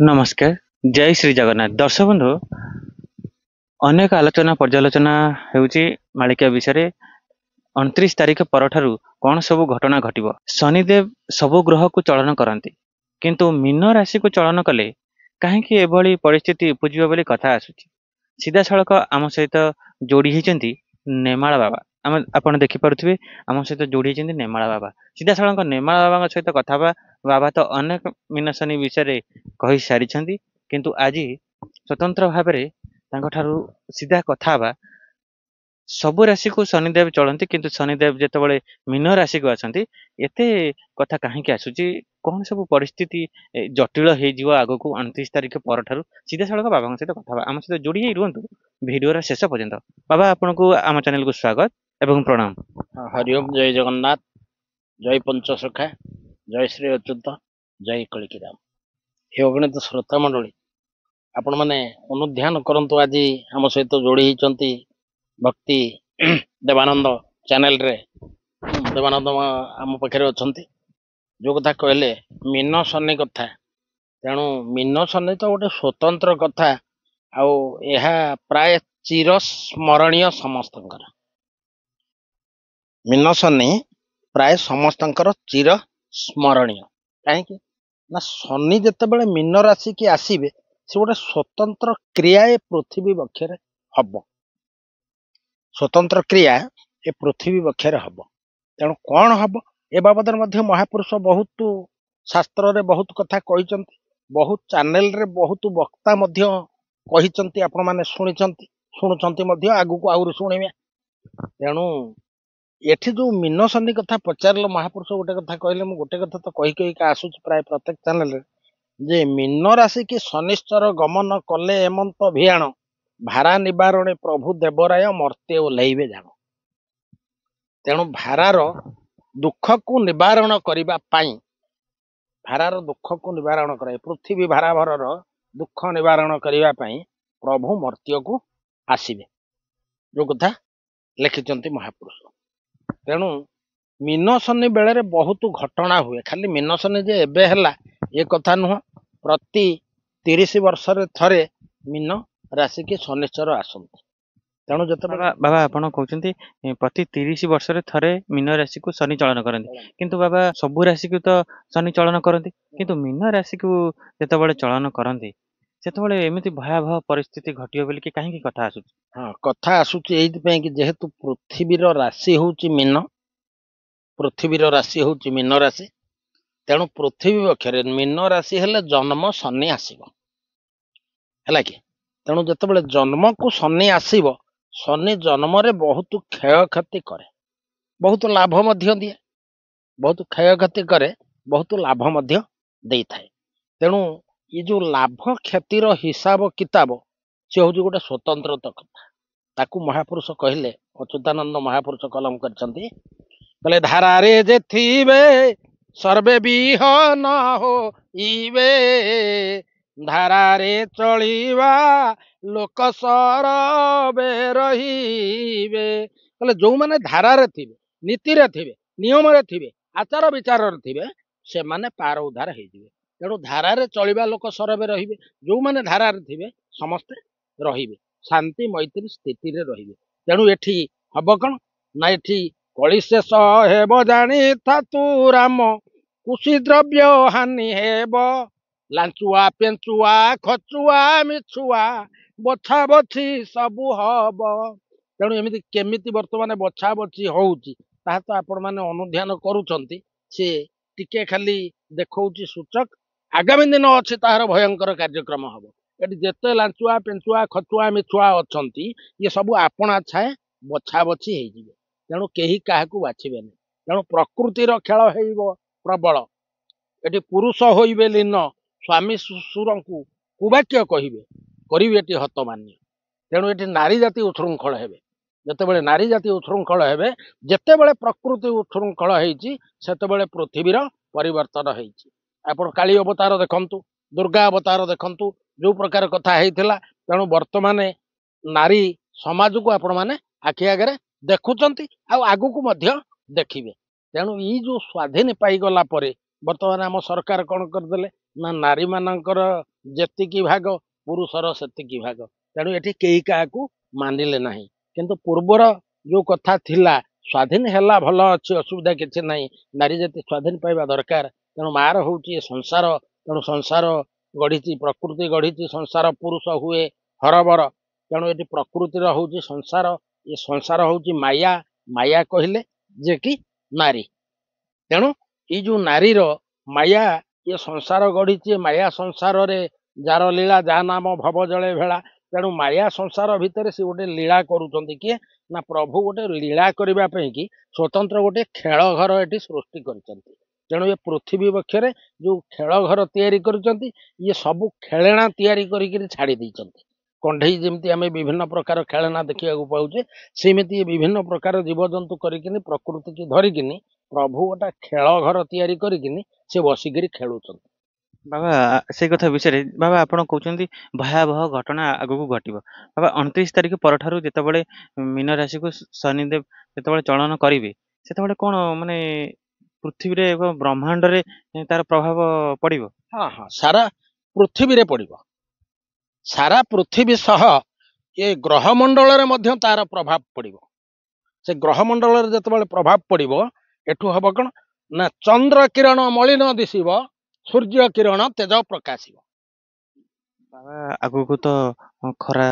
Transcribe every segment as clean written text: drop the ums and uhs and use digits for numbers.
नमस्कार। जय श्री जगन्नाथ। दर्शक बंधु, अनेक आलोचना पर्यालोचना हेउची मालिका विषय 29 तारिख परठारु कौन सबु घटना घटिब। शनिदेव सबु ग्रह को चलन करती, किंतु मीन राशि को चलन कले कहीं एभली परिस्थिति उपजिब बोली कथा आसुची। सीधा सड़क आम सहित जोड़ी होती नेमाल बाबा। आम आप देखिपे आम सहित जोड़ी होती नेमाल बाबा। सीधा सड़क नेमाल बाबा सहित कथा बाबा तो अनेक मीन शनि विषय कही सारी, किंतु आज स्वतंत्र भाव सीधा कथा सबु राशि को शनिदेव चलती, किंतु शनिदेव जितेबाला मीन राशि को आसती एत कथा कहीं आसूची, कौन सब परिस्थिति जटिल हो आग को 29 तारिख पर सीधा सड़क बाबा सहित कथा आम सहित जोड़ी रुहतु भिडर शेष पर्यंत। बाबा आपन को आम चैनल को स्वागत एवं प्रणाम। हरिओम। जय जगन्नाथ, जय पंचसखा, जय श्री अच्युत, जय कलिकीराम। हे अगणित श्रोता मंडली, आपण मैंने अनुध्यान करंतु। आज आम सहित जोड़ी होती भक्ति देवानंद चैनल रे। देवानंद आम पाखे अच्छा जो कथा कहले मीन शनि कथा, तेणु मीन शनि तो गोटे स्वतंत्र कथा। आ प्राय चिरस्मरणीय समस्तंकर। मीन शनि प्राय समस्तंकर चिर स्मरणीय कहीं ना। शनि जितेबाला मीन राशि की आसवे से गोटे स्वतंत्र क्रिया ए पृथ्वी बक्षे हम। स्वतंत्र क्रिया ए पृथ्वी बक्षे हम। तेणु कौन हम ए बाबद महापुरुष बहुत शास्त्र रे बहुत कथा कही, बहुत चैनल रे बहुत वक्ता कही। आपण मैंने शुणुंट आगु को आउरी शुणवे। तेणु एठी जो मीन शनि कथा पचार महापुरुष गोटे कथा कहले, मुझे गोटे कथा तो कही आसूची प्राय प्रत्येक चैनल जे मीन राशि की शनिश्चर गमन कले हेमंत भियाण भारा निवारणे प्रभु देवराय मर्त्य ओह्लैबे जाण। तेणु भारार दुख को निवारण करिबा पाई, भारार दुख को निवारण कराए पृथ्वी भाराभरर दुख निवारण करिबा पाई प्रभु मर्त्य को आसीबे, जो कथा लिखिचंती महापुरुष। तेणु मीन शनि बेले बहुत घटना हुए। खाली मीन शनि जे एबे हला ये कथा नुह, प्रति 30 वर्ष थरे मीन राशि के शनिश्चर आसंती। तेणु जो बाबा आपन कहते प्रति 30 वर्ष थरे मीन राशि को शनि चलन करती, किंतु बाबा सबु राशि को तो शनि चलन करती, किंतु मीन राशि को जितेबाला चलन करती सेतबेले एमिति भयावह परिस्थिति घटियो बोली कहीं कथा आसुची। हाँ, कथा आसुची एइथि कि जेहेतु पृथ्वीर राशि होउची मीन, पृथ्वीर राशि होउची मीन राशि। तेणु पृथ्वी बक्षे मीन राशि हेले जन्म शनि आसीबो हैला कि। तेणु जेतेबेले जन्म को शनि आसीबो, शनि जन्म रे बहुत क्षय क्षति करे, बहुत लाभ मध्य दिए। बहुत क्षय क्षति करे, बहुत लाभ मध्य देई थाए। तेणु ये जो लाभ क्षतिर हिसाब किताब से हूँ गोटे स्वतंत्र कथा। ताकू महापुरुष कहले, अच्युतानंद महापुरुष कलम करछंती, कहले धारारे जे थीबे सर्वे विहन हो इवे, धारारे चलिवा लोक सरबे रहिबे। कहले जो माने धारारे थिबे, नीति रे थिबे, नियम रे थिबे, आचार विचार रे थिबे, से माने पार उद्धार हेजिबे। तेणु धारारे चलिबा लोक सरबे रहिबे। जो माने धारारे थिबे समस्ते रहिबे, शांति मैत्री स्थिति रे रहिबे। तेणु एठी हब कण ना, एठी कଳି शेष हेब जानी था तू राम, कुशी द्रव्य हानि हेब, लांचुआ पेंचुआ खचुआ मिछुआ बछा बछी सबु हब। तेणु एमिति केमिति वर्तमान बछा बछी होउची ताहा तो आपण माने अनुध्यान करूचंती। से टिके खाली देखौची सूचक, आगामी दिन अच्छी तार भयंकर कार्यक्रम हम। ये जिते लांचुआ पेंचुआ खचुआ मिछुआ अच्छा ये सब आपणा छाए बछा बछी हो। तेणु कहीं क्या बाछे। तेणु प्रकृतिर खेल हो प्रबल। ये पुरुष होइबे लीन, स्वामी सुर को कुवाक्य कहे करें हतमान्य। तेणु ये नारी जाति उच्छृंखल हेबे। जितेबाला नारी जाति उच्छृंखल हेबे, जितेबाला प्रकृति उच्छृंखल होती सेतेबाला पृथ्वीर परिवर्तन होती। आपण काली अवतार देखंतु, दुर्गा अवतार देखंतु, जो प्रकार कथा होता। तेणु वर्तमान नारी समाज को आपण माने आखि आगे देखुचंती, आगु को मध्य देखिबे। तेणु ये जो स्वाधीन पाईगला परे वर्तमान आम सरकार कौन करदे, ନା ନାରୀ ମାନଙ୍କର ଯେତିକି ଭାଗ ପୁରୁଷର ସେତିକି ଭାଗ। ତେଣୁ ଏଠି କେହି କାହାକୁ ମାନିଲେ ନାହିଁ। କିନ୍ତୁ ପୂର୍ବର ଯୋଉ କଥା ଥିଲା ସ୍ୱାଧୀନ ହେଲା ଭଲ ଅଛି, ଅସୁବିଧା କିଛି ନାହିଁ, ନାରୀ ଜାତି ସ୍ୱାଧୀନ ପାଇବା ଦରକାର। ତେଣୁ ମାର ହଉଛି ଏ ସଂସାର, ତେଣୁ ସଂସାର ଗଢିଛି, ପ୍ରକୃତି ଗଢିଛି ସଂସାର, ପୁରୁଷ ହୁଏ ହରବର। ତେଣୁ ଏଠି ପ୍ରକୃତିର ହଉଛି ସଂସାର, ଏ ସଂସାର ହଉଛି ମାୟା। ମାୟା କହିଲେ ଯେ କି ନାରୀ। ତେଣୁ ଏଇ ଯୋଉ ନାରୀର ମାୟା, ଏ ସଂସାର ଗଢିଛି, ମାୟା ସଂସାରରେ ଯାର ଲୀଳା ଯା ନାମ ଭବ ଜଳେ ଭେଳା। ତେଣୁ ମାୟା ସଂସାର ଭିତରେ ସେ ଗୋଟେ ଲୀଳା କରୁଛନ୍ତି। କିଏ? ନା ପ୍ରଭୁ ଗୋଟେ ଲୀଳା କରିବା ପାଇଁ କି ସ୍ୱତନ୍ତ୍ର ଗୋଟେ ଖେଳ ଘର ଏଠି ସୃଷ୍ଟି କରିଛନ୍ତି। ତେଣୁ ଏ ପୃଥିବୀ ବକ୍ଷରେ ଯୋଉ ଖେଳ ଘର ତିଆରି କରିଛନ୍ତି, ଇଏ ସବୁ ଖେଳଣା ତିଆରି କରିକିରି ଛାଡି ଦେଇଛନ୍ତି। କଣ୍ଢେଇ ଯେମିତି ଆମେ ବିଭିନ୍ନ ପ୍ରକାର ଖେଳନା ଦେଖିବାକୁ ପାଉଛେ, ସେମିତି ବିଭିନ୍ନ ପ୍ରକାର ଜୀବଜନ୍ତୁ କରିକିନି ପ୍ରକୃତିକି ଧରିକିନି ପ୍ରଭୁ ଗୋଟେ ଖେଳ ଘର ତିଆରି କରିକିନି ସେ ବସିକିରି ଖେଳୁଛନ୍ତି। ବାବା ସେଇ କଥା ବିଷୟରେ ବାବା ଆପଣ କହୁଛନ୍ତି ଭୟାବହ ଘଟଣା ଆଗକୁ ଘଟିବ। ବାବା 29 ତାରିଖ ପରଠାରୁ ଯେତେବେଳେ ମୀନ ରାଶିକୁ ଶନିଦେବ ଯେତେବେଳେ ଚଳନ କରିବେ, ସେତେବେଳେ କଣ ମାନେ ପୃଥିବୀରେ ଏବଂ ବ୍ରହ୍ମାଣ୍ଡରେ ତାର ପ୍ରଭାବ ପଡିବ? ହଁ ହଁ, ସାରା ପୃଥିବୀରେ ପଡିବ। ସାରା ପୃଥିବୀ ସହ ଏ ଗ୍ରହମଣ୍ଡଳରେ ମଧ୍ୟ ତାର ପ୍ରଭାବ ପଡିବ। ସେ ଗ୍ରହମଣ୍ଡଳରେ ଯେତେବେଳେ ପ୍ରଭାବ ପଡିବ, ଏଠୁ ହବ କଣ ନା ଚନ୍ଦ୍ର କିରଣ ମଳିନ ଦିଶିବ, ସୂର୍ଯ୍ୟ କିରଣ ତେଜ ପ୍ରକାଶିବ। ବାବା ଆଗକୁ ତ ଖରା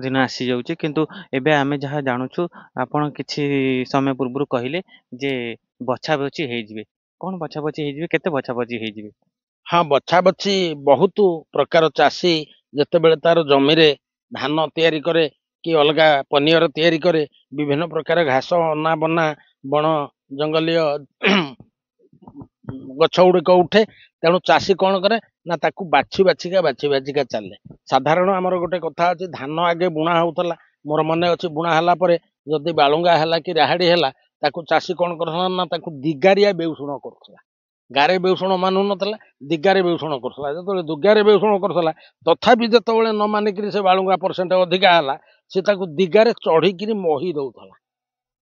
ଦିନ ଆସିଯାଉଛି, କିନ୍ତୁ ଏବେ ଆମେ ଯାହା ଜାଣୁଛୁ ଆପଣ କିଛି ସମୟ ପୂର୍ବରୁ କହିଲେ ଯେ ବଛା ବଛି ହେଇଯିବେ। କଣ ବଛା ବଛି ହେଇଯିବେ? କେତେ ବଛା ବଛି ହେଇଯିବେ? ହଁ, ବଛା ବଛି ବହୁତ ପ୍ରକାର ଚାଷୀ ଯେତେବେଳେ ତାର ଜମିରେ ଧାନ ତିଆରି କରେ କି ଅଲଗା ପନିର ତିଆରି କରେ, ବିଭିନ୍ନ ପ୍ରକାର ଘାସ ଅନାବନା ବଣ ଜଙ୍ଗଲୀୟ ଗଛ ଗୁଡିକ ଉଠେ। ତେଣୁ ଚାଷୀ କଣ କରେ ନା ତାକୁ ବାଛି ବାଛିକା ଚାଲେ। ସାଧାରଣ ଆମର ଗୋଟେ କଥା ଅଛି, ଧାନ ଆଗେ ବୁଣା ହଉଥିଲା। ମୋର ମନେ ଅଛି, ବୁଣା ହେଲା ପରେ ଯଦି ବାଳୁଙ୍ଗା ହେଲା କି ରାହାଡି ହେଲା, ତାକୁ ଚାଷୀ କଣ କରୁଥିଲା ନା ତାକୁ ଦିଗାରିଆ ବେଉଷଣ କରୁଥିଲା। ଗାରେ ବେଉଷଣ ମାନୁ ନଥିଲା, ଦିଗାରେ ବେଉଷଣ କରୁଥିଲା। ଯେତେବେଳେ ଦିଗାରେ ବେଉଷଣ କରୁଥିଲା, ତଥାପି ଯେତେବେଳେ ନ ମାନିକିରି ସେ ବାଳୁଙ୍ଗା ପରସେଣ୍ଟ ଅଧିକା ହେଲା, ସେ ତାକୁ ଦିଗାରେ ଚଢିକିରି ମହି ଦଉଥିଲା।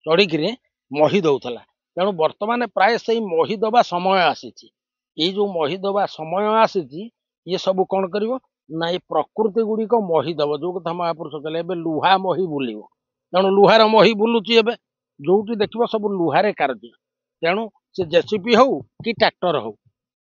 ଚଢିକିରି ମହି ଦଉଥିଲା। ତେଣୁ ବର୍ତ୍ତମାନ ପ୍ରାୟ ସେଇ ମହି ଦବା ସମୟ ଆସିଛି। ଏଇ ଯୋଉ ମହି ଦବା ସମୟ ଆସିଛି, ଇଏ ସବୁ କଣ କରିବ ନା ଏଇ ପ୍ରକୃତି ଗୁଡିକ ମହି ଦବ। ଯୋଉ କଥା ମହାପୁରୁଷ କହିଲେ, ଏବେ ଲୁହା ମହି ବୁଲିବ। ତେଣୁ ଲୁହାର ମହି ବୁଲୁଛି ଏବେ, ଯୋଉଠି ଦେଖିବ ସବୁ ଲୁହାରେ କାର୍ଯ୍ୟ। ତେଣୁ ସେ ଜେସିପି ହଉ କି ଟ୍ରାକ୍ଟର ହଉ,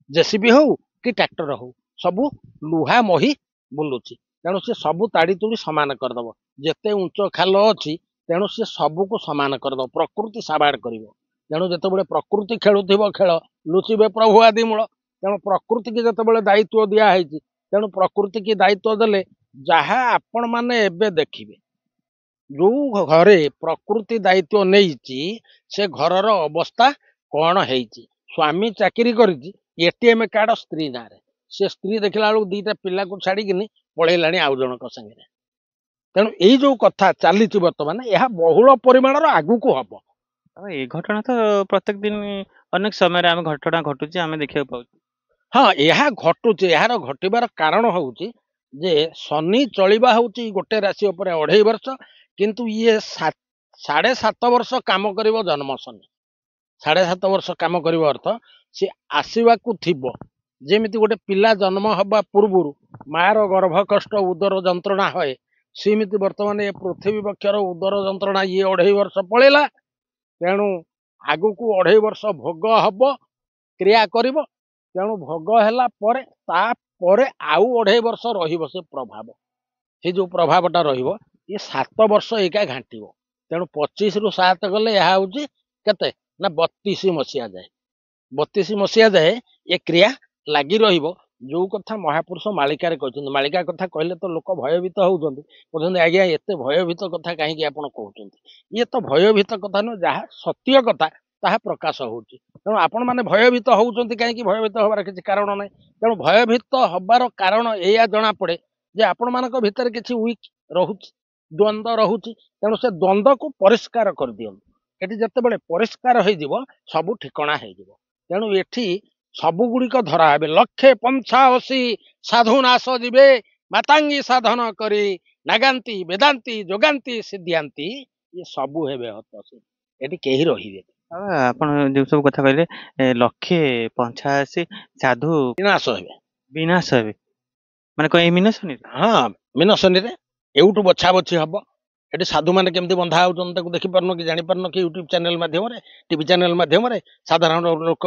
ଜେସିପି ହଉ କି ଟ୍ରାକ୍ଟର ହଉ, ସବୁ ଲୁହା ମହି ବୁଲୁଛି। ତେଣୁ ସେ ସବୁ ତାଡି ତୁଡି ସମାନ କରିଦବ। ଯେତେ ଉଞ୍ଚ ଖାଲ ଅଛି, ତେଣୁ ସେ ସବୁକୁ ସମାନ କରିଦବ, ପ୍ରକୃତି ସାବାଡ କରିବ। ତେଣୁ ଯେତେବେଳେ ପ୍ରକୃତି ଖେଳୁଥିବ ଖେଳ, ଲୁଚିବେ ପ୍ରଭୁ ଆଦି ମୂଳ। ତେଣୁ ପ୍ରକୃତି କି ଯେତେବେଳେ ଦାୟିତ୍ୱ ଦିଆହେଇଛି, ତେଣୁ ପ୍ରକୃତି କି ଦାୟିତ୍ୱ ଦେଲେ ଯାହା ଆପଣ ମାନେ ଏବେ ଦେଖିବେ, ଯୋଉ ଘରେ ପ୍ରକୃତି ଦାୟିତ୍ୱ ନେଇଛି, ସେ ଘରର ଅବସ୍ଥା କଣ ହେଇଛି। ସ୍ୱାମୀ ଚାକିରି କରିଛି, ଏଟିଏମ କାର୍ଡ ସ୍ତ୍ରୀ ନାଁରେ, ସେ ସ୍ତ୍ରୀ ଦେଖିଲା ବେଳକୁ ଦିଟା ପିଲାକୁ ଛାଡିକିନି ପଳେଇଲାଣି ଆଉ ଜଣଙ୍କ ସାଙ୍ଗରେ। ତେଣୁ ଏଇ ଯୋଉ କଥା ଚାଲିଛି ବର୍ତ୍ତମାନ, ଏହା ବହୁଳ ପରିମାଣର ଆଗକୁ ହବ। ବାବା ଏ ଘଟଣା ତ ପ୍ରତ୍ୟେକ ଦିନ ଅନେକ ସମୟରେ ଆମେ ଘଟଣା ଘଟୁଛି, ଆମେ ଦେଖିବାକୁ ପାଉଛୁ। ହଁ, ଏହା ଘଟୁଛି। ଏହାର ଘଟିବାର କାରଣ ହଉଛି ଯେ ଶନି ଚଳିବା ହଉଛି ଗୋଟେ ରାଶି ଉପରେ 2.5 ବର୍ଷ, କିନ୍ତୁ ଇଏ 7.5 ବର୍ଷ କାମ କରିବ ଜନ୍ମ ଶନି। 7.5 ବର୍ଷ କାମ କରିବ ଅର୍ଥ ସେ ଆସିବାକୁ ଥିବ। ଯେମିତି ଗୋଟେ ପିଲା ଜନ୍ମ ହବା ପୂର୍ବରୁ ମାର ଗର୍ଭ କଷ୍ଟ ଉଦର ଯନ୍ତ୍ରଣା ହୁଏ, ସେମିତି ବର୍ତ୍ତମାନ ଏ ପୃଥିବୀ ବକ୍ଷର ଉଦର ଯନ୍ତ୍ରଣା ଇଏ 2.5 ବର୍ଷ ପଳେଇଲା। ତେଣୁ ଆଗକୁ 2.5 ବର୍ଷ ଭୋଗ ହବ, କ୍ରିୟା କରିବ। ତେଣୁ ଭୋଗ ହେଲା ପରେ ତାପରେ ଆଉ 2.5 ବର୍ଷ ରହିବ ସେ ପ୍ରଭାବ। ସେ ଯୋଉ ପ୍ରଭାବଟା ରହିବ, ଇଏ 7 ବର୍ଷ ଏକା ଘାଣ୍ଟିବ। ତେଣୁ 25 ରୁ 7 ଗଲେ ଏହା ହଉଛି କେତେ ନା 32 ମସିହା ଯାଏ। 32 ମସିହା ଯାଏ ଏ କ୍ରିୟା ଲାଗି ରହିବ। ଯୋଉ କଥା ମହାପୁରୁଷ ମାଳିକାରେ କହିଛନ୍ତି, ମାଳିକା କଥା କହିଲେ ତ ଲୋକ ଭୟଭୀତ ହଉଛନ୍ତି, କହୁଛନ୍ତି ଆଜ୍ଞା ଏତେ ଭୟଭୀତ କଥା କାହିଁକି ଆପଣ କହୁଛନ୍ତି। ଇଏ ତ ଭୟଭୀତ କଥା ନୁହେଁ, ଯାହା ସତ୍ୟ କଥା ତାହା ପ୍ରକାଶ ହଉଛି। ତେଣୁ ଆପଣ ମାନେ ଭୟଭୀତ ହଉଛନ୍ତି କାହିଁକି? ଭୟଭୀତ ହବାର କିଛି କାରଣ ନାହିଁ। ତେଣୁ ଭୟଭୀତ ହବାର କାରଣ ଏଇଆ ଜଣା ପଡେ ଯେ ଆପଣ ମାନଙ୍କ ଭିତରେ କିଛି ୱିକ୍ ରହୁଛି, ଦ୍ୱନ୍ଦ୍ୱ ରହୁଛି। ତେଣୁ ସେ ଦ୍ୱନ୍ଦ୍ୱକୁ ପରିଷ୍କାର କରିଦିଅନ୍ତୁ। ଏଠି ଯେତେବେଳେ ପରିଷ୍କାର ହେଇଯିବ, ସବୁ ଠିକଣା ହେଇଯିବ। ତେଣୁ ଏଠି ସବୁ ଗୁଡିକ ଧରା ହେବେ। 185 ସାଧୁ ନାଶ ଯିବେ, ମାତାଙ୍ଗୀ ସାଧନ କରି ନାଗାନ୍ତି ବେଦାନ୍ତି ଯୋଗାନ୍ତି ସିଦ୍ଧିଆନ୍ତି, ଇଏ ସବୁ ହେବେ ହତ। ଏଠି କେହି ରହିବେ ବାବା ଆପଣ ଯୋଉ ସବୁ କଥା କହିଲେ 185 ସାଧୁ ବିନାଶ ହେବେ। ବିନାଶ ହେବେ ମାନେ କଣ ଏଇ ମିନସନି? ହଁ, ମିନଶନିରେ ଏଉଠୁ ବଛା ବଛି ହବ। ଏଠି ସାଧୁମାନେ କେମିତି ବନ୍ଧା ହଉଛନ୍ତି ତାକୁ ଦେଖିପାରୁନ କି ଜାଣିପାରୁନ କି ୟୁଟ୍ୟୁବ ଚ୍ୟାନେଲ ମାଧ୍ୟମରେ, ଟିଭି ଚ୍ୟାନେଲ ମାଧ୍ୟମରେ, ସାଧାରଣ ଲୋକ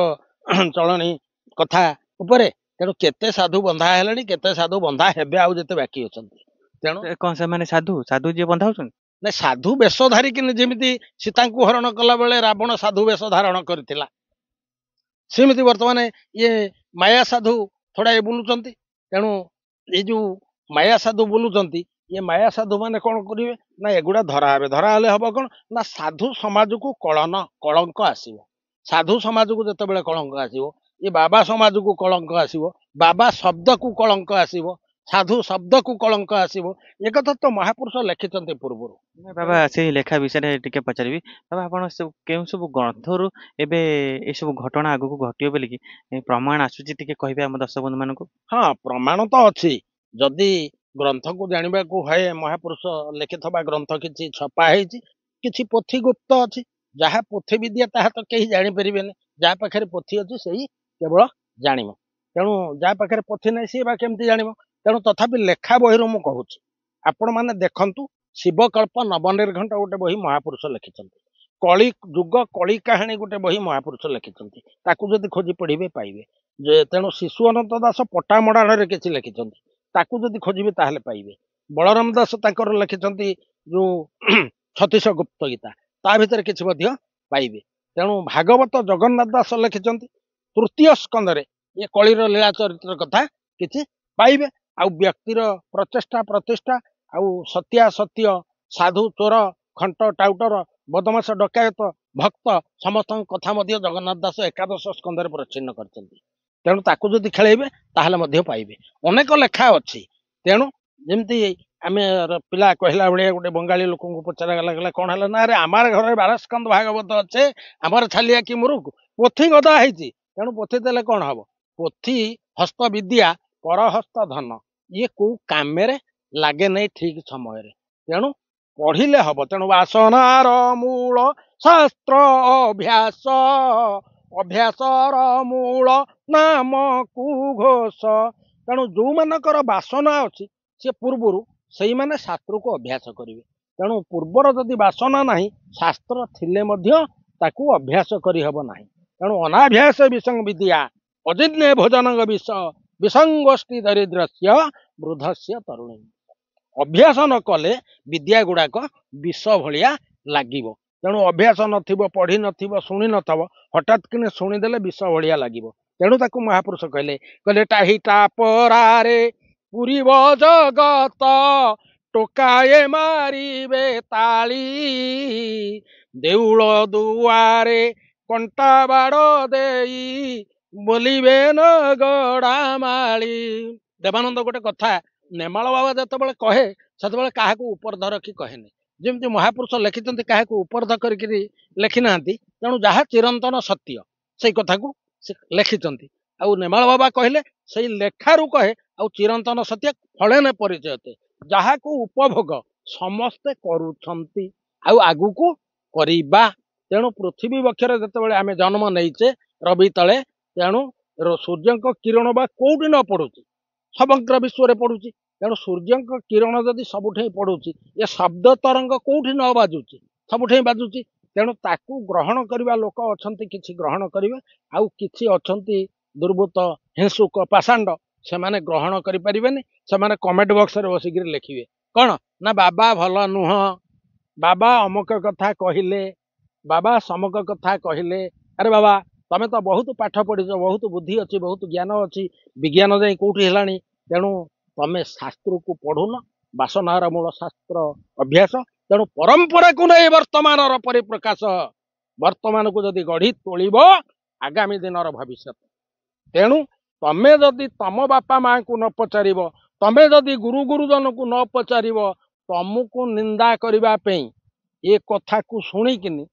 ଚଳଣି କଥା ଉପରେ। ତେଣୁ କେତେ ସାଧୁ ବନ୍ଧା ହେଲେଣି, କେତେ ସାଧୁ ବନ୍ଧା ହେବେ ଆଉ ଯେତେ ବାକି ଅଛନ୍ତି। ତେଣୁ କଣ ସେମାନେ ସାଧୁ ସାଧୁ ଯିଏ ବନ୍ଧା ହଉଛନ୍ତି? ନାଇଁ, ସାଧୁ ବେଶ ଧରିକିନି ଯେମିତି ସୀତାଙ୍କୁ ହରଣ କଲା ବେଳେ ରାବଣ ସାଧୁ ବେଶ ଧାରଣ କରିଥିଲା, ସେମିତି ବର୍ତ୍ତମାନ ଇଏ ମାୟା ସାଧୁ ଥୋଡାଏ ବୁଲୁଛନ୍ତି। ତେଣୁ ଏଇ ଯୋଉ ମାୟା ସାଧୁ ବୁଲୁଛନ୍ତି, ଇଏ ମାୟା ସାଧୁ ମାନେ କଣ କରିବେ ନା ଏଗୁଡା ଧରା ହେବେ। ଧରା ହେଲେ ହବ କଣ ନା ସାଧୁ ସମାଜକୁ କଳଙ୍କ ଆସିବ। ସାଧୁ ସମାଜକୁ ଯେତେବେଳେ କଳଙ୍କ ଆସିବ, ଏ ବାବା ସମାଜକୁ କଳଙ୍କ ଆସିବ, ବାବା ଶବ୍ଦକୁ କଳଙ୍କ ଆସିବ, ସାଧୁ ଶବ୍ଦକୁ କଳଙ୍କ ଆସିବ। ଏକଥା ତ ମହାପୁରୁଷ ଲେଖିଛନ୍ତି ପୂର୍ବରୁ। ନାଇଁ ବାବା, ସେଇ ଲେଖା ବିଷୟରେ ଟିକେ ପଚାରିବି। ବାବା, ଆପଣ ସବୁ କେଉଁ ସବୁ ଗ୍ରନ୍ଥରୁ ଏବେ ଏଇ ସବୁ ଘଟଣା ଆଗକୁ ଘଟିବ ବୋଲିକି ପ୍ରମାଣ ଆସୁଛି, ଟିକେ କହିବେ ଆମ ଦର୍ଶକ ବନ୍ଧୁ ମାନଙ୍କୁ? ହଁ, ପ୍ରମାଣ ତ ଅଛି। ଯଦି ଗ୍ରନ୍ଥକୁ ଜାଣିବାକୁ ହୁଏ, ମହାପୁରୁଷ ଲେଖିଥିବା ଗ୍ରନ୍ଥ କିଛି ଛପା ହେଇଛି, କିଛି ପୋଥି ଗୁପ୍ତ ଅଛି। ଯାହା ପୋଥି ବିଦ୍ୟା ତାହା ତ କେହି ଜାଣିପାରିବେନି। ଯାହା ପାଖରେ ପୋଥି ଅଛି ସେଇ କେବଳ ଜାଣିବ। ତେଣୁ ଯାହା ପାଖରେ ପୋଥି ନାହିଁ ସିଏ ବା କେମିତି ଜାଣିବ? ତେଣୁ ତଥାପି ଲେଖା ବହିରୁ ମୁଁ କହୁଛି, ଆପଣ ମାନେ ଦେଖନ୍ତୁ। ଶିବକଳ୍ପ ନବନିର୍ଘଣ୍ଟ ଗୋଟେ ବହି ମହାପୁରୁଷ ଲେଖିଛନ୍ତି। କଳି ଯୁଗ କଳି କାହାଣୀ ଗୋଟେ ବହି ମହାପୁରୁଷ ଲେଖିଛନ୍ତି। ତାକୁ ଯଦି ଖୋଜି ପଢିବେ ପାଇବେ। ଯେ ତେଣୁ ଶିଶୁ ଅନନ୍ତ ଦାସ ପଟାମଡାଳରେ କିଛି ଲେଖିଛନ୍ତି, ତାକୁ ଯଦି ଖୋଜିବେ ତାହେଲେ ପାଇବେ। ବଳରାମ ଦାସ ତାଙ୍କର ଲେଖିଛନ୍ତି ଯୋଉ ଛତିଶ ଗୁପ୍ତ ଗୀତା, ତା ଭିତରେ କିଛି ମଧ୍ୟ ପାଇବେ। ତେଣୁ ଭାଗବତ ଜଗନ୍ନାଥ ଦାସ ଲେଖିଛନ୍ତି ତୃତୀୟ ସ୍କନ୍ଧରେ ଏ କଳିର ଲୀଳା ଚରିତ୍ର କଥା କିଛି ପାଇବେ। ଆଉ ବ୍ୟକ୍ତିର ପ୍ରଚେଷ୍ଟା ପ୍ରତିଷ୍ଠା, ଆଉ ସତ୍ୟାସତ୍ୟ, ସାଧୁ ଚୋର, ଖଣ୍ଟ ଟାଉଟର, ବଦମାସ ଡକାୟତ, ଭକ୍ତ ସମସ୍ତଙ୍କ କଥା ମଧ୍ୟ ଜଗନ୍ନାଥ ଦାସ ଏକାଦଶ ସ୍କନ୍ଧରେ ପ୍ରଚ୍ଛନ୍ନ କରିଛନ୍ତି। ତେଣୁ ତାକୁ ଯଦି ଖେଳେଇବେ ତାହେଲେ ମଧ୍ୟ ପାଇବେ। ଅନେକ ଲେଖା ଅଛି। ତେଣୁ ଯେମିତି ଆମେ ପିଲା କହିଲା ଭଳିଆ ଗୋଟେ ବଙ୍ଗାଳୀ ଲୋକଙ୍କୁ ପଚରାଗଲା, ଗଲା କଣ ହେଲା ନା, ଆରେ ଆମର ଘରେ 12 ସ୍କନ୍ଧ ଭାଗବତ ଅଛେ, ଆମର ଛାଲିଆ କି ମୁରୁକ, ପୋଥି ଗଦା ହେଇଛି। ତେଣୁ ପୋଥି ଦେଲେ କଣ ହବ? ପୋଥି ହସ୍ତ ବିଦ୍ୟା ପରହସ୍ତ ଧନ, ଇଏ କୋଉ କାମରେ ଲାଗେ ନାହିଁ ଠିକ ସମୟରେ। ତେଣୁ ପଢିଲେ ହବ। ତେଣୁ ବାସନାର ମୂଳ ଶାସ୍ତ୍ର ଅଭ୍ୟାସ, ଅଭ୍ୟାସର ମୂଳ ନାମକୁ ଘୋଷ। ତେଣୁ ଯୋଉମାନଙ୍କର ବାସନା ଅଛି ସେ ପୂର୍ବରୁ ସେଇମାନେ ଶାସ୍ତ୍ରକୁ ଅଭ୍ୟାସ କରିବେ। ତେଣୁ ପୂର୍ବର ଯଦି ବାସନା ନାହିଁ, ଶାସ୍ତ୍ର ଥିଲେ ମଧ୍ୟ ତାକୁ ଅଭ୍ୟାସ କରିହବ ନାହିଁ। ତେଣୁ ଅନାଭ୍ୟାସ ବିସଙ୍ଗ ବିଦ୍ୟା ଅଜିନ୍ୟ ଭୋଜନଙ୍ଗ ବିଷ, ବିସଙ୍ଗୋଷ୍ଠୀ ଦରିଦ୍ରସ୍ୟ ବୃଦ୍ଧସ୍ୟ ତରୁଣୀ। ଅଭ୍ୟାସ ନ କଲେ ବିଦ୍ୟା ଗୁଡାକ ବିଷ ଭଳିଆ ଲାଗିବ। ତେଣୁ ଅଭ୍ୟାସ ନଥିବ, ପଢି ନଥିବ, ଶୁଣି ନଥିବ, ହଠାତ୍ କିନି ଶୁଣିଦେଲେ ବିଷ ଭଳିଆ ଲାଗିବ। ତେଣୁ ତାକୁ ମହାପୁରୁଷ କହିଲେ, କହିଲେ ଟାହିଟା ପରାରେ ପୁରିବ ଜଗତ, ଟୋକାଏ ମାରିବେ ତାଳି, ଦେଉଳ ଦୁଆରେ କଣ୍ଟା ବାଡ଼ ଦେଇ ବୋଲିବେ ନଗଡା ମାଳି। ଦେବାନନ୍ଦ ଗୋଟେ କଥା ନେମାଳ ବାବା ଯେତେବେଳେ କହେ, ସେତେବେଳେ କାହାକୁ ଉପର୍ଦ୍ଧ ରଖି କହେନି। ଯେମିତି ମହାପୁରୁଷ ଲେଖିଛନ୍ତି କାହାକୁ ଉପର୍ଦ୍ଧ କରିକିରି ଲେଖି ନାହାନ୍ତି। ତେଣୁ ଯାହା ଚିରନ୍ତନ ସତ୍ୟ ସେଇ କଥାକୁ ସେ ଲେଖିଛନ୍ତି। ଆଉ ନେମାଳ ବାବା କହିଲେ ସେଇ ଲେଖାରୁ କହେ, ଆଉ ଚିରନ୍ତନ ସତ୍ୟ ଫଳେନେ ପରିଚୟତେ, ଯାହାକୁ ଉପଭୋଗ ସମସ୍ତେ କରୁଛନ୍ତି ଆଉ ଆଗକୁ କରିବା। ତେଣୁ ପୃଥିବୀ ବକ୍ଷରେ ଯେତେବେଳେ ଆମେ ଜନ୍ମ ନେଇଛେ ରବି ତଳେ, ତେଣୁ ସୂର୍ଯ୍ୟଙ୍କ କିରଣ ବା କୋଉଠି ନ ପଡୁଛି, ସମଗ୍ର ବିଶ୍ୱରେ ପଡୁଛି। ତେଣୁ ସୂର୍ଯ୍ୟଙ୍କ କିରଣ ଯଦି ସବୁଠି ପଡୁଛି, ଏ ଶବ୍ଦ ତରଙ୍ଗ କୋଉଠି ନ ବାଜୁଛି, ସବୁଠି ବାଜୁଛି। ତେଣୁ ତାକୁ ଗ୍ରହଣ କରିବା ଲୋକ ଅଛନ୍ତି, କିଛି ଗ୍ରହଣ କରିବେ, ଆଉ କିଛି ଅଛନ୍ତି ଦୁର୍ବୃତ୍ତ, ହିଂସୁକ, ପାଷାଣ୍ଡ, ସେମାନେ ଗ୍ରହଣ କରିପାରିବେନି। ସେମାନେ କମେଣ୍ଟ ବକ୍ସରେ ବସିକିରି ଲେଖିବେ କଣ ନା, ବାବା ଭଲ ନୁହଁ, ବାବା ଅମକ କଥା କହିଲେ, ବାବା ସମକ କଥା କହିଲେ। ଆରେ ବାବା, ତମେ ତ ବହୁତ ପାଠ ପଢିଛ, ବହୁତ ବୁଦ୍ଧି ଅଛି, ବହୁତ ଜ୍ଞାନ ଅଛି, ବିଜ୍ଞାନ ଯାଇ କୋଉଠି ହେଲାଣି। ତେଣୁ ତମେ ଶାସ୍ତ୍ରକୁ ପଢୁନ, ବାସନାର ମୂଳ ଶାସ୍ତ୍ର ଅଭ୍ୟାସ। ତେଣୁ ପରମ୍ପରାକୁ ନେଇ ବର୍ତ୍ତମାନର ପରିପ୍ରକାଶ, ବର୍ତ୍ତମାନକୁ ଯଦି ଗଢି ତୋଳିବ ଆଗାମୀ ଦିନର ଭବିଷ୍ୟତ। ତେଣୁ ତମେ ଯଦି ତମ ବାପା ମାଙ୍କୁ ନ ପଚାରିବ, ତମେ ଯଦି ଗୁରୁ ଗୁରୁଜନକୁ ନ ପଚାରିବ, ତମକୁ ନିନ୍ଦା କରିବା ପାଇଁ ଏ କଥାକୁ ଶୁଣିକିନି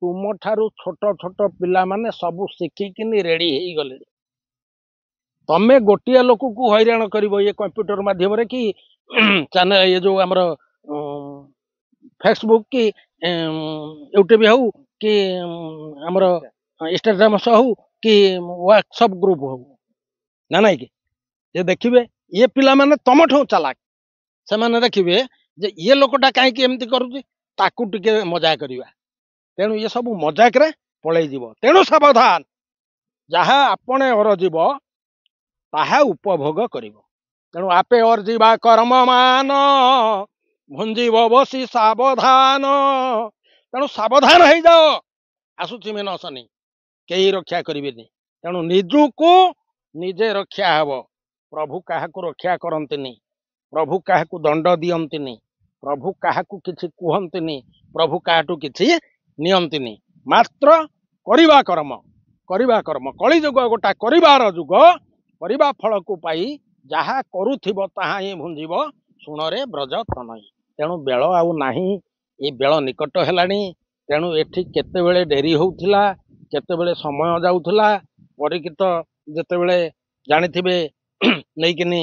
ତୁମଠାରୁ ଛୋଟ ଛୋଟ ପିଲାମାନେ ସବୁ ଶିଖିକିନି ରେଡି ହେଇଗଲେଣି। ତମେ ଗୋଟିଏ ଲୋକକୁ ହଇରାଣ କରିବ ଇଏ କମ୍ପ୍ୟୁଟର ମାଧ୍ୟମରେ କି ଚ୍ୟାନେଲ, ଇଏ ଯୋଉ ଆମର ଫେସବୁକ୍ କି ୟୁଟ୍ୟୁବ ହଉ କି ଆମର ଇନଷ୍ଟାଗ୍ରାମ ହଉ କି ହ୍ୱାଟ୍ସଆପ ଗ୍ରୁପ ହଉ, ନା ନାଇଁ କି? ଯେ ଦେଖିବେ ଇଏ ପିଲାମାନେ ତମଠୁ ଚାଲାକ, ସେମାନେ ଦେଖିବେ ଯେ ଇଏ ଲୋକଟା କାହିଁକି ଏମିତି କରୁଛି, ତାକୁ ଟିକେ ମଜା କରିବା। ତେଣୁ ଇଏ ସବୁ ମଜାକରେ ପଳେଇ ଯିବ। ତେଣୁ ସାବଧାନ, ଯାହା ଆପଣେ ଅରଜିବ ତାହା ଉପଭୋଗ କରିବ। ତେଣୁ ଆପେ ଅର୍ଜିବା କର୍ମମାନ, ଭୁଞ୍ଜିବ ବସି ସାବଧାନ। ତେଣୁ ସାବଧାନ ହେଇଯାଅ, ଆସୁଛି ମୀନ ଶନି, କେହି ରକ୍ଷା କରିବେନି। ତେଣୁ ନିଜକୁ ନିଜେ ରକ୍ଷା ହେବ। ପ୍ରଭୁ କାହାକୁ ରକ୍ଷା କରନ୍ତିନି, ପ୍ରଭୁ କାହାକୁ ଦଣ୍ଡ ଦିଅନ୍ତିନି, ପ୍ରଭୁ କାହାକୁ କିଛି କୁହନ୍ତିନି, ପ୍ରଭୁ କାହାଠୁ କିଛି ନିଅନ୍ତିନି। ମାତ୍ର କରିବା କର୍ମ, କରିବା କର୍ମ। କଳି ଯୁଗ ଗୋଟା କରିବାର ଯୁଗ, କରିବା ଫଳକୁ ପାଇ ଯାହା କରୁଥିବ ତାହା ହିଁ ଭୁଞ୍ଜିବ, ଶୁଣରେ ବ୍ରଜ ତନୟ। ତେଣୁ ବେଳ ଆଉ ନାହିଁ, ଏ ବେଳ ନିକଟ ହେଲାଣି। ତେଣୁ ଏଠି କେତେବେଳେ ଡେରି ହଉଥିଲା, କେତେବେଳେ ସମୟ ଯାଉଥିଲା। ପରୀକ୍ଷିତ ଯେତେବେଳେ ଜାଣିଥିବେ ନେଇକିନି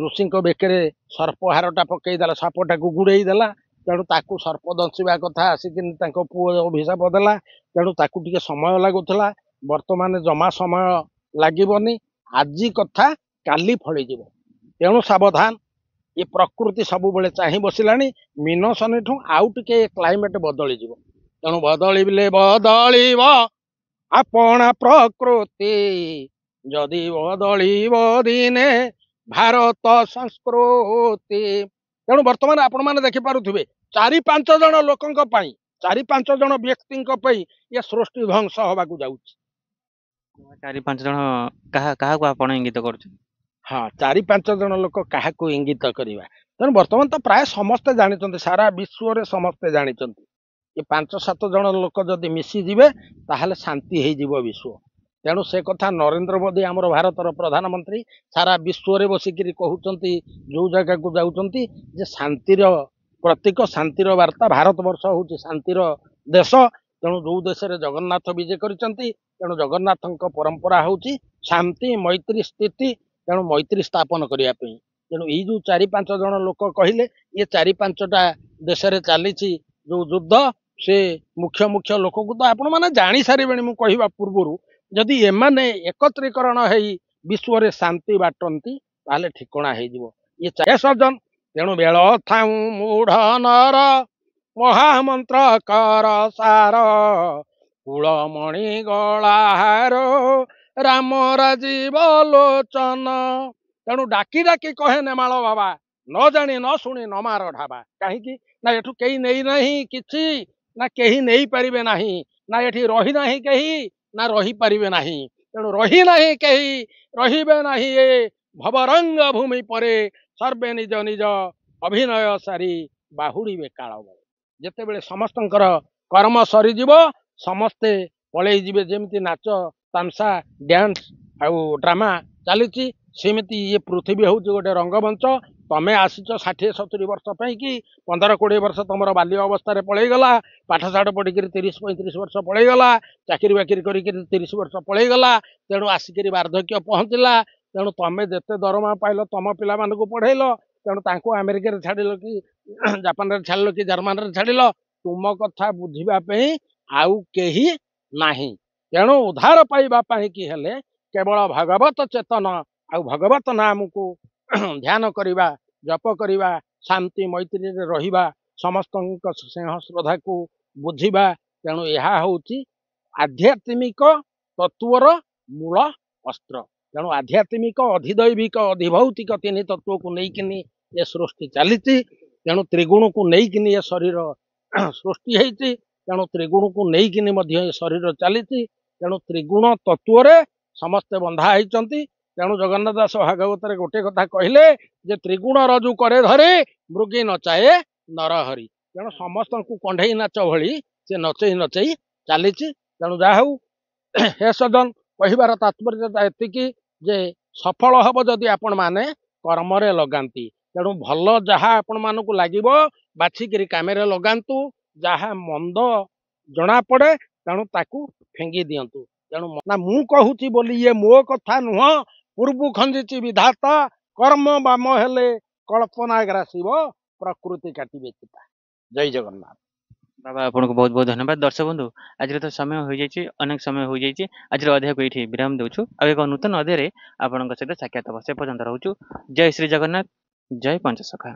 ଋଷିଙ୍କ ବେକରେ ସର୍ପହାରଟା ପକେଇଦେଲା, ସାପଟାକୁ ଗୁଡେଇ ଦେଲା। ତେଣୁ ତାକୁ ସର୍ପ ଦଂଶିବା କଥା ଆସିକିନି ତାଙ୍କ ପୁଅ ଅଭିଶାପ ଦେଲା। ତେଣୁ ତାକୁ ଟିକେ ସମୟ ଲାଗୁଥିଲା, ବର୍ତ୍ତମାନ ଜମା ସମୟ ଲାଗିବନି। ଆଜି କଥା କାଲି ଫଳିଯିବ। ତେଣୁ ସାବଧାନ, ଏ ପ୍ରକୃତି ସବୁବେଳେ ଚାହିଁ ବସିଲାଣି। ମୀନ ଶନିଠୁ ଆଉ ଟିକେ କ୍ଲାଇମେଟ ବଦଳିଯିବ। ତେଣୁ ବଦଳିଲେ ବଦଳିବ ଆପଣା ପ୍ରକୃତି, ଯଦି ବଦଳିବ ଦିନେ ଭାରତ ସଂସ୍କୃତି। ତେଣୁ ବର୍ତ୍ତମାନ ଆପଣମାନେ ଦେଖିପାରୁଥିବେ 4-5 ଜଣ ଲୋକଙ୍କ ପାଇଁ, 4-5 ଜଣ ବ୍ୟକ୍ତିଙ୍କ ପାଇଁ ଏ ସୃଷ୍ଟି ଧ୍ୱଂସ ହବାକୁ ଯାଉଛି। 4-5 ଜଣ କାହାକୁ ଆପଣ ଇଙ୍ଗିତ କରୁଛନ୍ତି? ହଁ, 4-5 ଜଣ ଲୋକ କାହାକୁ ଇଙ୍ଗିତ କରିବା। ତେଣୁ ବର୍ତ୍ତମାନ ତ ପ୍ରାୟ ସମସ୍ତେ ଜାଣିଛନ୍ତି, ସାରା ବିଶ୍ୱରେ ସମସ୍ତେ ଜାଣିଛନ୍ତି। ଏ 5-7 ଜଣ ଲୋକ ଯଦି ମିଶିଯିବେ ତାହେଲେ ଶାନ୍ତି ହେଇଯିବ ବିଶ୍ୱ। ତେଣୁ ସେ କଥା ନରେନ୍ଦ୍ର ମୋଦି ଆମର ଭାରତର ପ୍ରଧାନମନ୍ତ୍ରୀ ସାରା ବିଶ୍ୱରେ ବସିକିରି କହୁଛନ୍ତି, ଯୋଉ ଜାଗାକୁ ଯାଉଛନ୍ତି, ଯେ ଶାନ୍ତିର ପ୍ରତୀକ, ଶାନ୍ତିର ବାର୍ତ୍ତା। ଭାରତବର୍ଷ ହଉଛି ଶାନ୍ତିର ଦେଶ। ତେଣୁ ଯୋଉ ଦେଶରେ ଜଗନ୍ନାଥ ବିଜେ କରିଛନ୍ତି, ତେଣୁ ଜଗନ୍ନାଥଙ୍କ ପରମ୍ପରା ହଉଛି ଶାନ୍ତି, ମୈତ୍ରୀ, ସ୍ଥିତି। ତେଣୁ ମୈତ୍ରୀ ସ୍ଥାପନ କରିବା ପାଇଁ। ତେଣୁ ଏଇ ଯୋଉ 4-5 ଜଣ ଲୋକ କହିଲେ, ଇଏ 4-5ଟା ଦେଶରେ ଚାଲିଛି ଯୋଉ ଯୁଦ୍ଧ, ସେ ମୁଖ୍ୟ ଲୋକଙ୍କୁ ତ ଆପଣ ମାନେ ଜାଣି ସାରିବେଣି। ମୁଁ କହିବା ପୂର୍ବରୁ ଯଦି ଏମାନେ ଏକତ୍ରୀକରଣ ହେଇ ବିଶ୍ୱରେ ଶାନ୍ତି ବାଟନ୍ତି ତାହେଲେ ଠିକଣା ହେଇଯିବ। ଇଏ 4 ଜଣ। ତେଣୁ ବେଳ ଥାଉ ମୂଢ ନର, ମହାମନ୍ତ୍ର କର ସାର, କୁଳମଣି ଗଳାହାର, ରାମ ରାଜୀବ ଲୋଚନ। ତେଣୁ ଡାକି ଡାକି କହେ ନେମାଳ ବାବା, ନ ଜାଣି ନ ଶୁଣି ନ ମାର ଢାବା। କାହିଁକି ନା ଏଠୁ କେହି ନେଇନାହିଁ କିଛି, ନା କେହି ନେଇପାରିବେ ନାହିଁ, ନା ଏଠି ରହିନାହିଁ କେହି, ନା ରହିପାରିବେ ନାହିଁ। ତେଣୁ ରହିନାହିଁ କେହି, ରହିବେ ନାହିଁ ଏ ଭବରଙ୍ଗ ଭୂମି ପରେ, ସର୍ବେ ନିଜ ନିଜ ଅଭିନୟ ସାରି ବାହୁଡ଼ିବେ କାଳ ବେଳେ। ଯେତେବେଳେ ସମସ୍ତଙ୍କର କର୍ମ ସରିଯିବ, ସମସ୍ତେ ପଳେଇ ଯିବେ। ଯେମିତି ନାଚ ତାମସା ଡ୍ୟାନ୍ସ ଆଉ ଡ୍ରାମା ଚାଲିଛି, ସେମିତି ଇଏ ପୃଥିବୀ ହଉଛି ଗୋଟେ ରଙ୍ଗମଞ୍ଚ। ତମେ ଆସିଛ 60-70 ବର୍ଷ ପାଇଁ କି, 15-20 ବର୍ଷ ତମର ବାଲ୍ୟ ଅବସ୍ଥାରେ ପଳେଇଗଲା, ପାଠଶାଠ ପଢିକିରି 30-35 ବର୍ଷ ପଳେଇଗଲା, ଚାକିରି ବାକିରି କରିକିରି 30 ବର୍ଷ ପଳେଇଗଲା। ତେଣୁ ଆସିକିରି ବାର୍ଦ୍ଧକ୍ୟ ପହଞ୍ଚିଲା। ତେଣୁ ତମେ ଯେତେ ଦରମା ପାଇଲ ତମ ପିଲାମାନଙ୍କୁ ପଢେଇଲ, ତେଣୁ ତାଙ୍କୁ ଆମେରିକାରେ ଛାଡ଼ିଲ କି ଜାପାନରେ ଛାଡ଼ିଲ କି ଜର୍ମାନରେ ଛାଡ଼ିଲ, ତୁମ କଥା ବୁଝିବା ପାଇଁ ଆଉ କେହି ନାହିଁ। ତେଣୁ ଉଦ୍ଧାର ପାଇବା ପାଇଁ କି ହେଲେ କେବଳ ଭଗବତ ଚେତନ ଆଉ ଭଗବତ ନାମକୁ ଧ୍ୟାନ କରିବା, ଜପ କରିବା, ଶାନ୍ତି ମୈତ୍ରୀରେ ରହିବା, ସମସ୍ତଙ୍କ ସ୍ନେହ ଶ୍ରଦ୍ଧାକୁ ବୁଝିବା। ତେଣୁ ଏହା ହଉଛି ଆଧ୍ୟାତ୍ମିକ ତତ୍ଵର ମୂଳ ଅସ୍ତ୍ର। ତେଣୁ ଆଧ୍ୟାତ୍ମିକ, ଅଧିଦୈବିକ, ଅଧିଭୌତିକ 3 ତତ୍ଵକୁ ନେଇକିନି ଏ ସୃଷ୍ଟି ଚାଲିଛି। ତେଣୁ ତ୍ରିଗୁଣକୁ ନେଇକିନି ଏ ଶରୀର ସୃଷ୍ଟି ହେଇଛି। ତେଣୁ ତ୍ରିଗୁଣକୁ ନେଇକିନି ମଧ୍ୟ ଏ ଶରୀର ଚାଲିଛି। ତେଣୁ ତ୍ରିଗୁଣ ତତ୍ଵରେ ସମସ୍ତେ ବନ୍ଧା ହେଇଛନ୍ତି। ତେଣୁ ଜଗନ୍ନାଥ ଦାସ ଭାଗବତରେ ଗୋଟେ କଥା କହିଲେ ଯେ ତ୍ରିଗୁଣ ରଜୁ କରେ ଧରି, ମୃଗୀ ନଚାଏ ନରହରି। ତେଣୁ ସମସ୍ତଙ୍କୁ କଣ୍ଢେଇ ନାଚ ଭଳି ସେ ନଚେଇ ନଚେଇ ଚାଲିଛି। ତେଣୁ ଯାହା ହଉ, ହେ ସଜନ, କହିବାର ତାତ୍ପର୍ଯ୍ୟତା ଏତିକି ଯେ ସଫଳ ହବ ଯଦି ଆପଣ ମାନେ କର୍ମରେ ଲଗାନ୍ତି। ତେଣୁ ଭଲ ଯାହା ଆପଣ ମାନଙ୍କୁ ଲାଗିବ ବାଛିକିରି କାମରେ ଲଗାନ୍ତୁ। ଯାହା ମନ୍ଦ ଜଣା ପଡେ ତେଣୁ ତାକୁ ଫିଙ୍ଗି ଦିଅନ୍ତୁ। ତେଣୁ ନା ମୁଁ କହୁଛି ବୋଲି ଇଏ ମୋ କଥା ନୁହଁ, ପୂର୍ବୁ ଖଞ୍ଜିଛି ବିଧାତା, କର୍ମ ବାମ ହେଲେ କଳ୍ପନା ଗ୍ରାସିବ, ପ୍ରକୃତି କାଟିବେ ଚିତା। ଜୟ ଜଗନ୍ନାଥ। ବାବା ଆପଣଙ୍କୁ ବହୁତ ବହୁତ ଧନ୍ୟବାଦ। ଦର୍ଶକ ବନ୍ଧୁ, ଆଜିର ତ ସମୟ ହୋଇଯାଇଛି, ଅନେକ ସମୟ ହୋଇଯାଇଛି। ଆଜିର ଅଧ୍ୟାୟକୁ ଏଇଠି ବିରାମ ଦେଉଛୁ। ଆଉ ଏକ ନୂତନ ଅଧ୍ୟାୟରେ ଆପଣଙ୍କ ସହିତ ସାକ୍ଷାତ ହେବ। ସେ ପର୍ଯ୍ୟନ୍ତ ରହୁଛୁ। ଜୟ ଶ୍ରୀ ଜଗନ୍ନାଥ, ଜୟ ପଞ୍ଚସଖା।